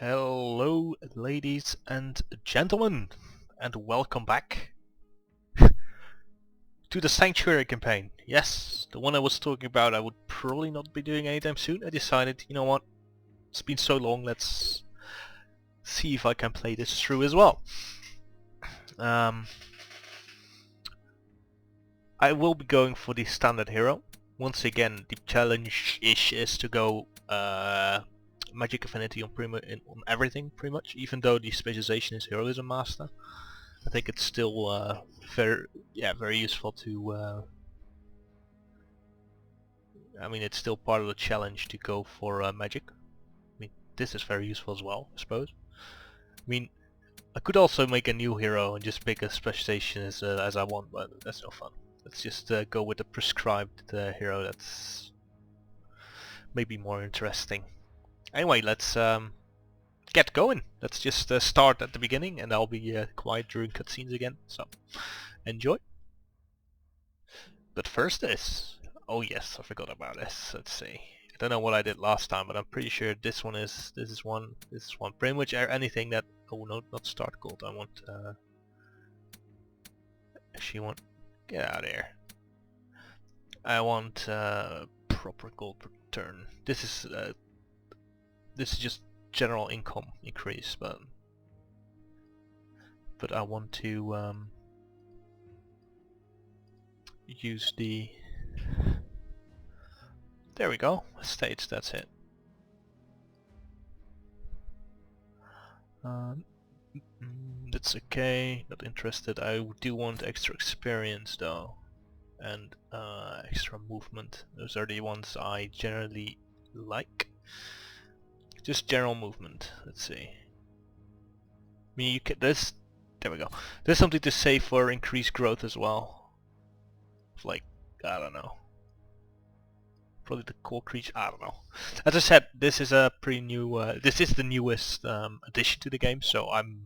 Hello, ladies and gentlemen, and welcome back to the Sanctuary campaign. Yes, the one I was talking about I would probably not be doing anytime soon. I decided, you know what, it's been so long, let's see if I can play this through as well. I will be going for the standard hero. Once again, the challenge-ish is to go magic affinity on everything, pretty much. Even though the specialization is heroism master, I think it's still very useful to. I mean, it's still part of the challenge to go for magic. I mean, this is very useful as well, I suppose. I mean, I could also make a new hero and just pick a specialization as I want, but that's no fun. Let's just go with the prescribed hero that's maybe more interesting. Anyway, let's get going. Let's just start at the beginning, and I'll be quiet during cutscenes again, so enjoy. But first this. Oh yes, I forgot about this. Let's see. I don't know what I did last time, but I'm pretty sure this is one. Pretty much anything that. Oh no, not start gold. I want. Actually, get out of here. I want proper gold per turn. This is just general income increase, but I want to use the. There we go. Estates. That's it. That's okay. Not interested. I do want extra experience though, and extra movement. Those are the ones I generally like. Just general movement. Let's see. I mean, you can. There we go. There's something to say for increased growth as well. Like, I don't know. Probably the core creature. I don't know. As I said, this is a pretty new. This is the newest addition to the game, so I'm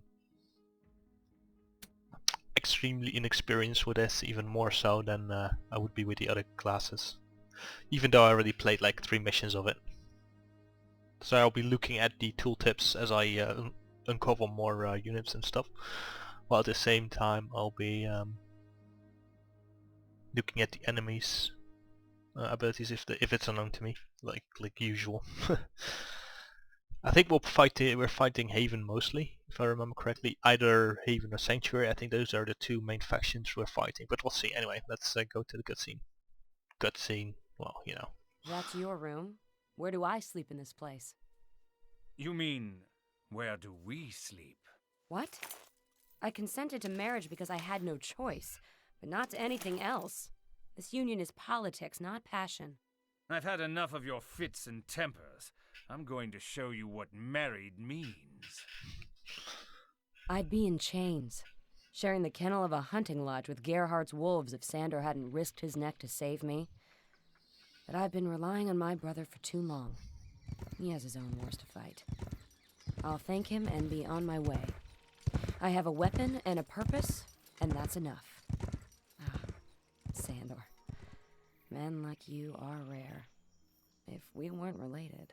extremely inexperienced with this, even more so than I would be with the other classes. Even though I already played like 3 missions of it. So I'll be looking at the tooltips as I uncover more units and stuff. While at the same time I'll be looking at the enemies' abilities if it's unknown to me, like usual. I think we're fighting Haven mostly, if I remember correctly. Either Haven or Sanctuary. I think those are the 2 main factions we're fighting. But we'll see. Anyway, let's go to the cutscene. Cutscene. Well, you know. That's your room. Where do I sleep in this place? You mean, where do we sleep? What? I consented to marriage because I had no choice, but not to anything else. This union is politics, not passion. I've had enough of your fits and tempers. I'm going to show you what married means. I'd be in chains, sharing the kennel of a hunting lodge with Gerhart's wolves if Sandor hadn't risked his neck to save me. But I've been relying on my brother for too long. He has his own wars to fight. I'll thank him and be on my way. I have a weapon and a purpose, and that's enough. Ah, Sandor. Men like you are rare. If we weren't related.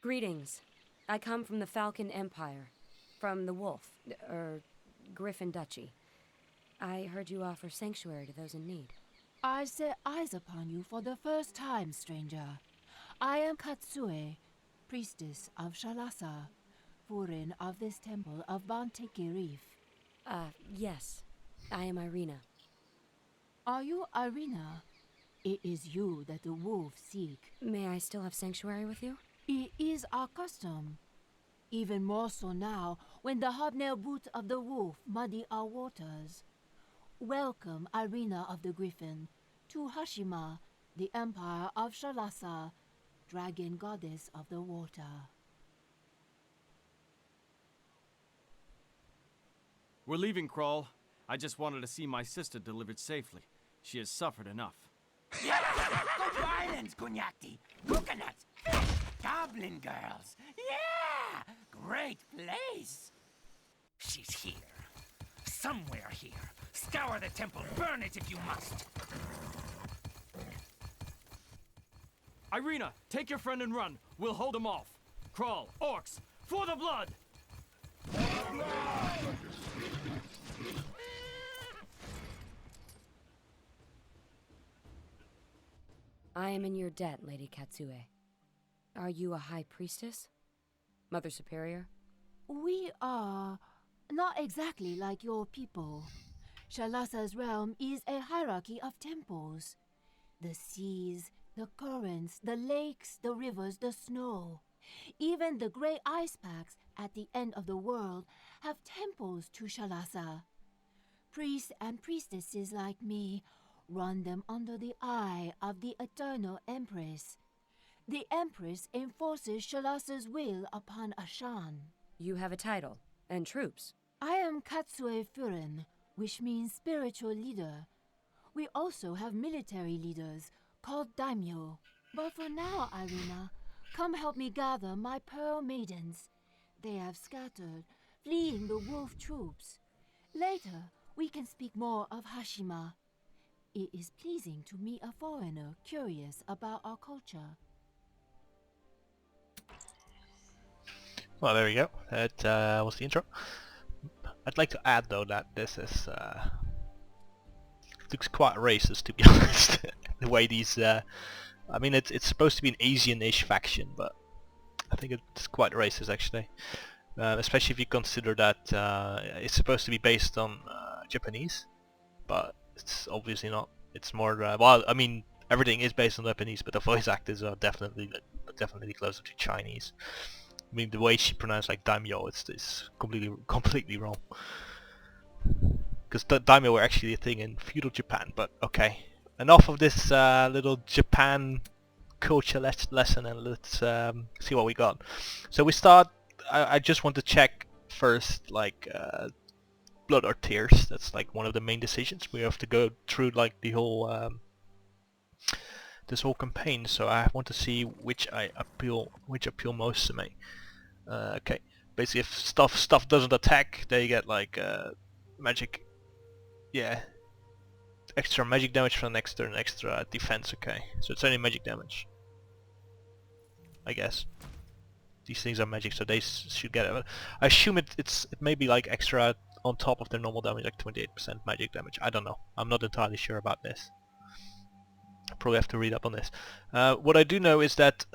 Greetings. I come from the Falcon Empire. From the Wolf, Griffin Duchy. I heard you offer sanctuary to those in need. I set eyes upon you for the first time, stranger. I am Katsue, priestess of Shalasa, Furin of this temple of Banteke Reef. Yes. I am Irene. Are you Irene? It is you that the wolves seek. May I still have sanctuary with you? It is our custom. Even more so now, when the hobnail boots of the wolf muddy our waters. Welcome, Irene of the Griffin, to Hashima, the Empire of Shalasa, dragon goddess of the water. We're leaving, Kroll. I just wanted to see my sister delivered safely. She has suffered enough. Yeah! Go to islands, Kunyakti! Coconuts! Fish! Goblin girls! Yeah! Great place! She's here. Somewhere here. Scour the temple, burn it if you must. Irina, take your friend and run. We'll hold him off. Crawl, orcs, for the blood! I am in your debt, Lady Katsue. Are you a high priestess? Mother Superior? We are not exactly like your people. Shalasa's realm is a hierarchy of temples. The seas, the currents, the lakes, the rivers, the snow. Even the gray ice packs at the end of the world have temples to Shalasa. Priests and priestesses like me run them under the eye of the Eternal Empress. The Empress enforces Shalasa's will upon Ashan. You have a title and troops. I am Katsue Furen, which means spiritual leader. We also have military leaders called daimyo. But for now, Irina, come help me gather my pearl maidens. They have scattered, fleeing the wolf troops. Later, we can speak more of Hashima. It is pleasing to meet a foreigner curious about our culture. Well, there you go. That was the intro. I'd like to add though that this is looks quite racist, to be honest. The way these, I mean, it's supposed to be an Asian-ish faction, but I think it's quite racist actually. Especially if you consider that it's supposed to be based on Japanese, but it's obviously not. It's more well, I mean, everything is based on Japanese, but the voice actors are definitely closer to Chinese. I mean, the way she pronounced like daimyo, it's completely wrong. Because daimyo were actually a thing in feudal Japan, but okay. Enough of this little Japan culture lesson, and let's see what we got. So we start. I just want to check first, like blood or tears. That's like one of the main decisions. We have to go through like the whole this whole campaign. So I want to see which appeal most to me. Okay, basically if stuff doesn't attack, they get like magic, yeah, extra magic damage for an extra defense. Okay, so it's only magic damage, I guess. These things are magic, so they should get it. I assume it may be like extra on top of their normal damage, like 28% magic damage. I don't know. I'm not entirely sure about this. I probably have to read up on this. What I do know is that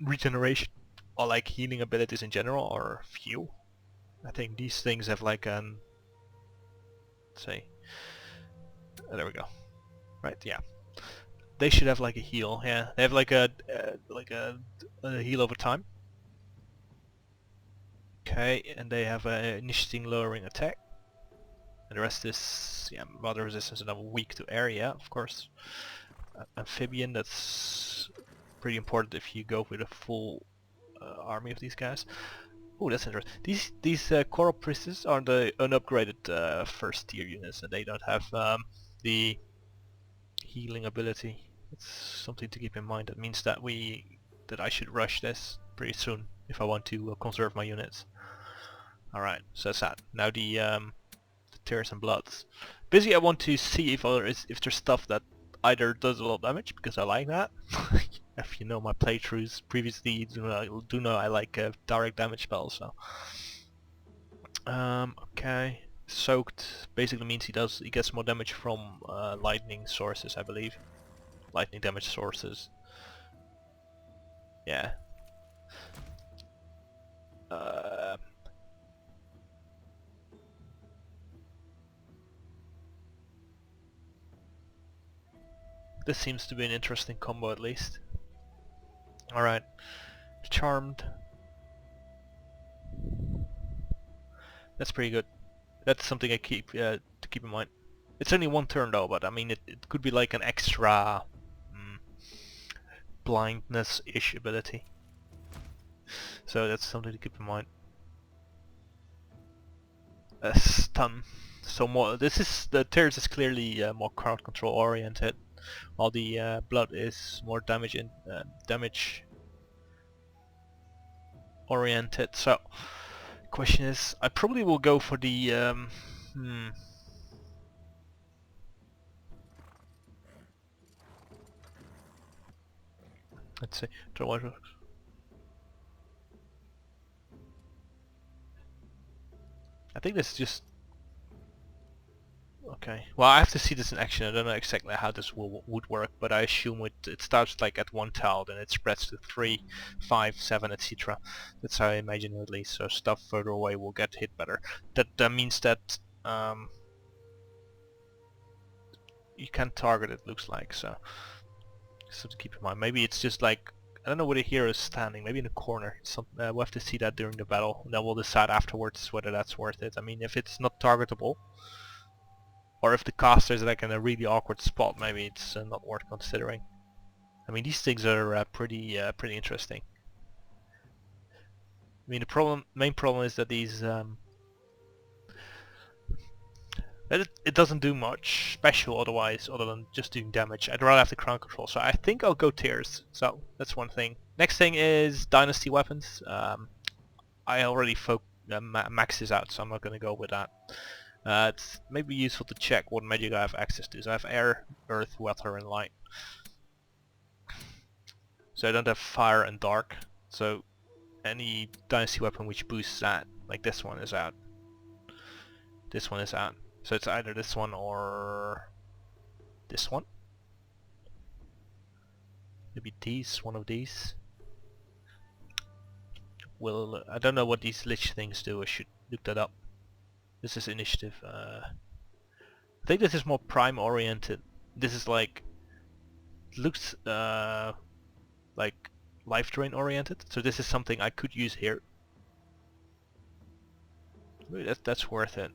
regeneration or like healing abilities in general are few. I think these things have like an say. There we go. Right, yeah. They should have like a heal. Yeah, they have like a heal over time. Okay, and they have a initiating lowering attack. And the rest is water resistance and I'm weak to area, of course. Amphibian, that's pretty important if you go with a full army of these guys. Oh, that's interesting. These coral priestesses are the unupgraded first tier units, and they don't have the healing ability. It's something to keep in mind. That means that I should rush this pretty soon if I want to conserve my units. All right, so that's that. Now the tears and bloods. Basically, I want to see if there's stuff that either does a lot of damage, because I like that. If you know my playthroughs previously, you do know I like direct damage spells. So okay, soaked basically means he gets more damage from lightning sources, I believe. Lightning damage sources. Yeah. This seems to be an interesting combo at least. Alright. Charmed. That's pretty good. That's something I keep to keep in mind. It's only one turn though, but I mean it could be like an extra blindness-ish ability. So that's something to keep in mind. Stun. So more. The tears is clearly more crowd control oriented, while the blood is more damage oriented. So, question is, I probably will go for the let's see. think this is just... Okay, well I have to see this in action. I don't know exactly how this would work, but I assume it starts like at 1 tile, then it spreads to 3, 5, 7, etc. That's how I imagine it at least, so stuff further away will get hit better. That means that you can target it, looks like, so to keep in mind. Maybe it's just like, I don't know where the hero is standing, maybe in a corner. We'll have to see that during the battle, and then we'll decide afterwards whether that's worth it. I mean, if it's not targetable, or if the caster is like in a really awkward spot, maybe it's not worth considering. I mean, these things are pretty interesting. I mean, the main problem is that these it doesn't do much special otherwise, other than just doing damage. I'd rather have the crown control, so I think I'll go tiers. So that's one thing. Next thing is Dynasty weapons. I already maxed this out, so I'm not going to go with that. It's maybe useful to check what magic I have access to. So I have air, earth, water, and light. So I don't have fire and dark. So any Dynasty weapon which boosts that, like this one, is out. This one is out. So it's either this one or this one. Maybe one of these. Well, I don't know what these lich things do. I should look that up. This is initiative. I think this is more prime oriented. This is like, looks like life drain oriented. So this is something I could use here. Maybe that's worth it.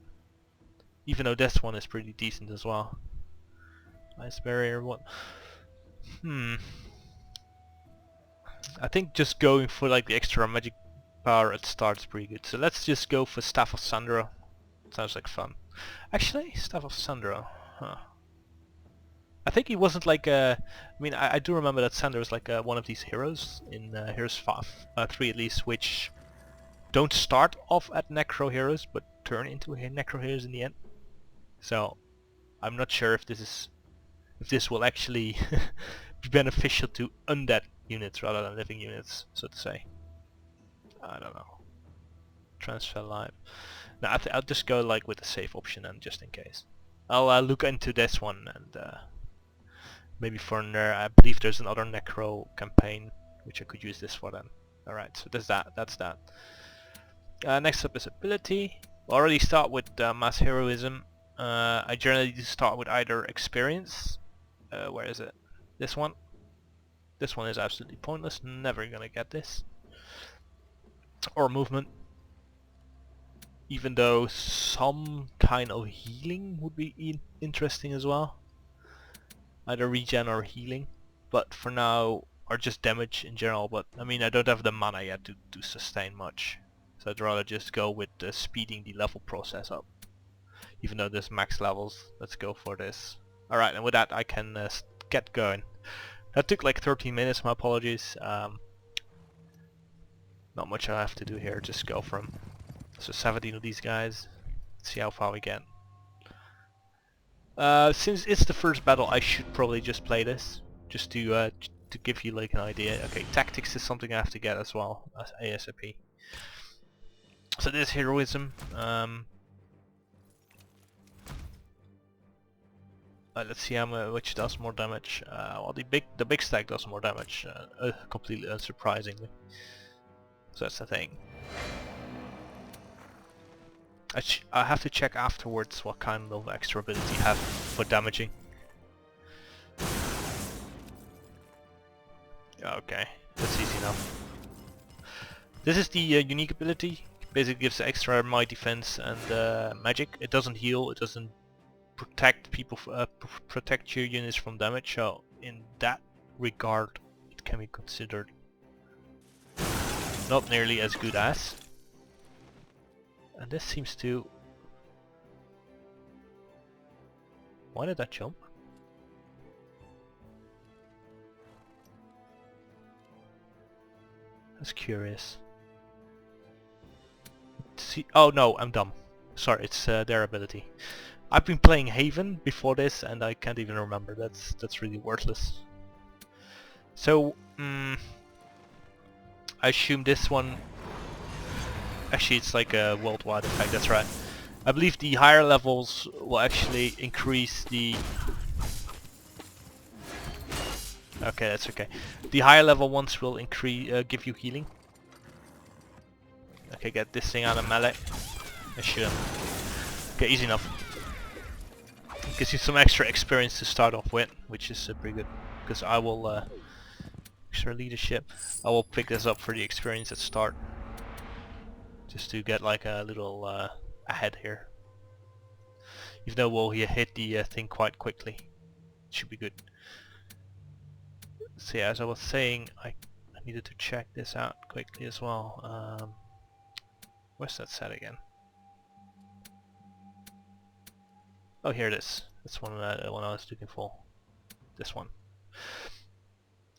Even though this one is pretty decent as well. Ice barrier one. I think just going for like the extra magic power at start is pretty good. So let's just go for Staff of Sandra. Sounds like fun. Actually, Staff of Sandra. Huh. I think he wasn't like I mean, I do remember that Sandra was like one of these heroes in Heroes 3 at least, which don't start off at Necro heroes, but turn into Necro heroes in the end. So I'm not sure if this will actually be beneficial to undead units rather than living units, so to say. I don't know. Transfer live. No, I'll just go like with the safe option, and just in case. I'll look into this one, and maybe for there. I believe there's another Necro campaign which I could use this for then. Alright, so there's that. That's that. Next up is ability. We'll already start with mass heroism. I generally start with either experience. Where is it? This one. This one is absolutely pointless. Never gonna get this. Or movement. Even though some kind of healing would be interesting as well. Either regen or healing. But for now, or just damage in general. But I mean, I don't have the mana yet to sustain much. So I'd rather just go with speeding the level process up. Even though there's max levels, let's go for this. Alright, and with that I can get going. That took like 13 minutes, my apologies. Not much I have to do here, just go for them. So 17 of these guys. Let's see how far we get. Since it's the first battle, I should probably just play this, just to give you like an idea. Okay, tactics is something I have to get as well, as ASAP. So this heroism. Let's see which does more damage. Well, the big stack does more damage, completely unsurprisingly. So that's the thing. I have to check afterwards what kind of extra ability you have for damaging. Okay, that's easy enough. This is the unique ability. Basically gives extra might defense and magic. It doesn't heal, it doesn't protect people, protect your units from damage, so in that regard it can be considered not nearly as good as. And this seems to... Why did that jump? That's curious. See, oh no, I'm dumb. Sorry, it's their ability. I've been playing Haven before this and I can't even remember. That's really worthless. So, I assume this one... Actually, it's like a worldwide effect, that's right. I believe the higher levels will actually increase the... Okay, that's okay. The higher level ones will increase, give you healing. Okay, get this thing out of melee. I shoot him. Okay, easy enough. Gives you some extra experience to start off with, which is pretty good. Because I will... extra leadership. I will pick this up for the experience at start. Just to get like a little ahead here. Even though we'll hit the thing quite quickly. It should be good. So yeah, as I was saying, I needed to check this out quickly as well. Where's that set again? Oh, here it is. That's one I was looking for. This one.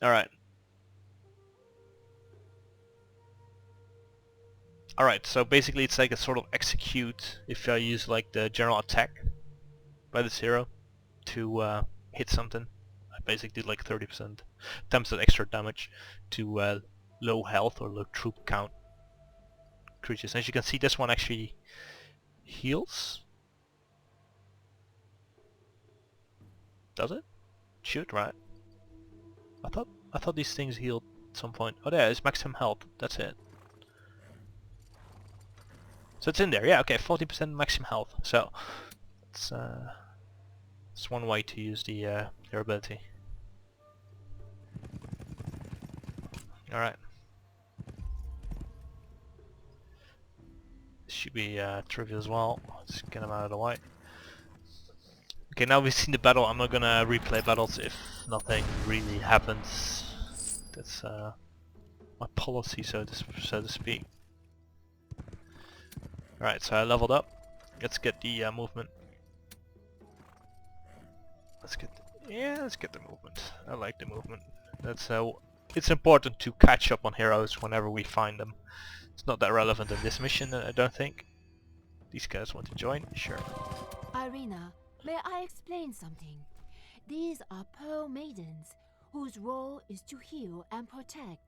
Alright. Alright, so basically it's like a sort of execute if I use like the general attack by this hero to hit something. I basically do like 30% times that extra damage to low health or low troop count creatures. As you can see, this one actually heals. Does it? Shoot, right? I thought these things healed at some point. Oh, there, it's maximum health. That's it. So it's in there. Yeah, okay, 40% maximum health. So it's one way to use the their ability. All right. This should be trivial as well. Let's get them out of the way. Okay, now we've seen the battle. I'm not gonna replay battles if nothing really happens. That's my policy, so to speak. Alright, so I leveled up. Let's get the movement. Let's get the movement. I like the movement. That's it's important to catch up on heroes whenever we find them. It's not that relevant in this mission, I don't think. These guys want to join? Sure. Irina, may I explain something? These are Pearl Maidens, whose role is to heal and protect.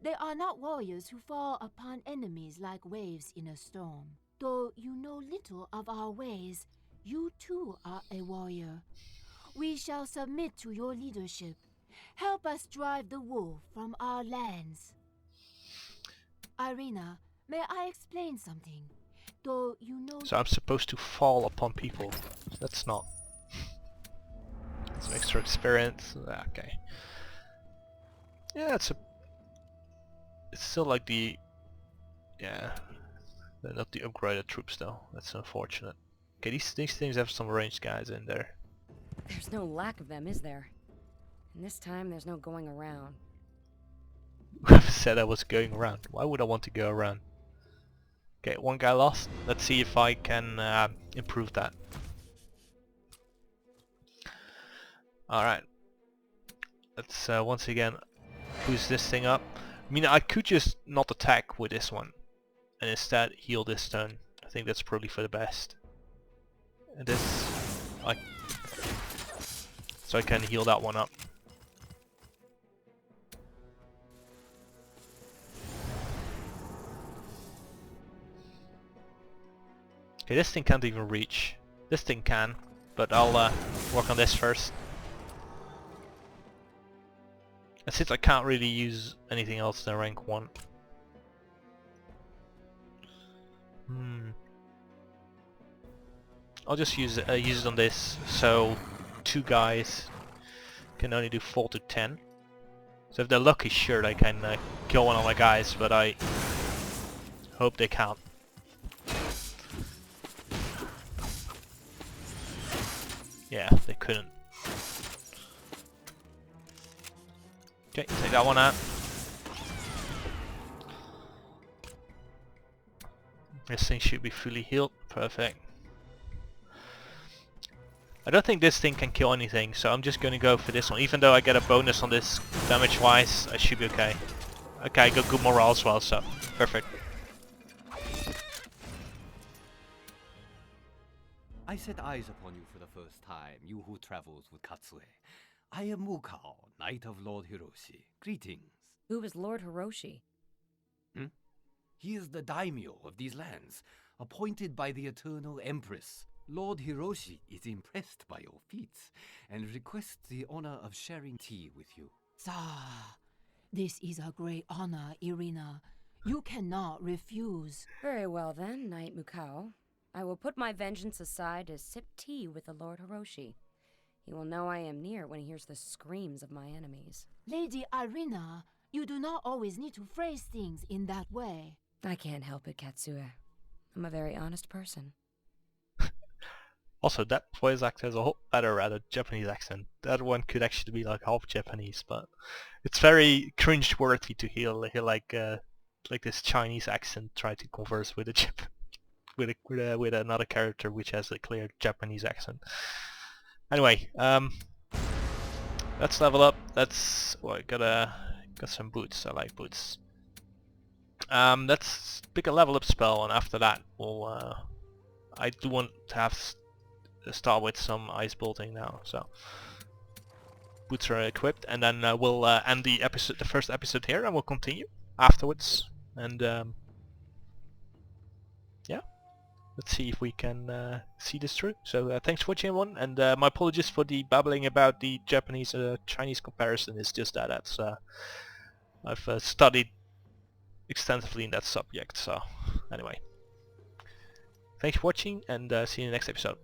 They are not warriors who fall upon enemies like waves in a storm. Though you know little of our ways, you too are a warrior. We shall submit to your leadership. Help us drive the wolf from our lands. Irina, may I explain something? Though you know... So I'm supposed to fall upon people. That's not... Some extra experience. Okay. Yeah, it's still like the... Yeah. They're not the upgraded troops though. That's unfortunate. Okay, these things have some ranged guys in there. There's no lack of them, is there? And this time there's no going around. Whoever said I was going around? Why would I want to go around? Okay, one guy lost. Let's see if I can improve that. Alright. Let's once again boost this thing up. I mean, I could just not attack with this one and instead heal this turn. I think that's probably for the best. And this, so I can heal that one up. Okay, this thing can't even reach. This thing can, but I'll work on this first. And since I can't really use anything else than rank 1. I'll just use it on this, so 2 guys can only do 4 to 10. So if they're lucky, sure, they can kill one of my guys, but I hope they can't. Yeah, they couldn't. Okay, take that one out. This thing should be fully healed. Perfect. I don't think this thing can kill anything, so I'm just going to go for this one. Even though I get a bonus on this damage-wise, I should be okay. Okay, I got good morale as well, so perfect. I set eyes upon you for the first time, you who travels with Katsue. I am Mukao, Knight of Lord Hiroshi. Greetings. Who is Lord Hiroshi? He is the daimyo of these lands, appointed by the Eternal Empress. Lord Hiroshi is impressed by your feats and requests the honor of sharing tea with you. Sir, this is a great honor, Irina. You cannot refuse. Very well then, Knight Mukao. I will put my vengeance aside to sip tea with the Lord Hiroshi. He will know I am near when he hears the screams of my enemies. Lady Irina, you do not always need to phrase things in that way. I can't help it, Katsue. I'm a very honest person. Also, that voice actor has a whole better at a Japanese accent. That one could actually be like half Japanese, but it's very cringe-worthy to hear like this Chinese accent try to converse with a with another character which has a clear Japanese accent. Anyway, let's level up. Let's got some boots. I like boots. Let's pick a level up spell, and after that, we'll. I do want to have start with some ice bolting now. So boots are equipped, and then we'll end the first episode here, and we'll continue afterwards. And yeah, let's see if we can see this through. So thanks for watching, everyone, and my apologies for the babbling about the Japanese Chinese comparison. It's just that I've studied extensively in that subject. So anyway, thanks for watching, and see you in the next episode.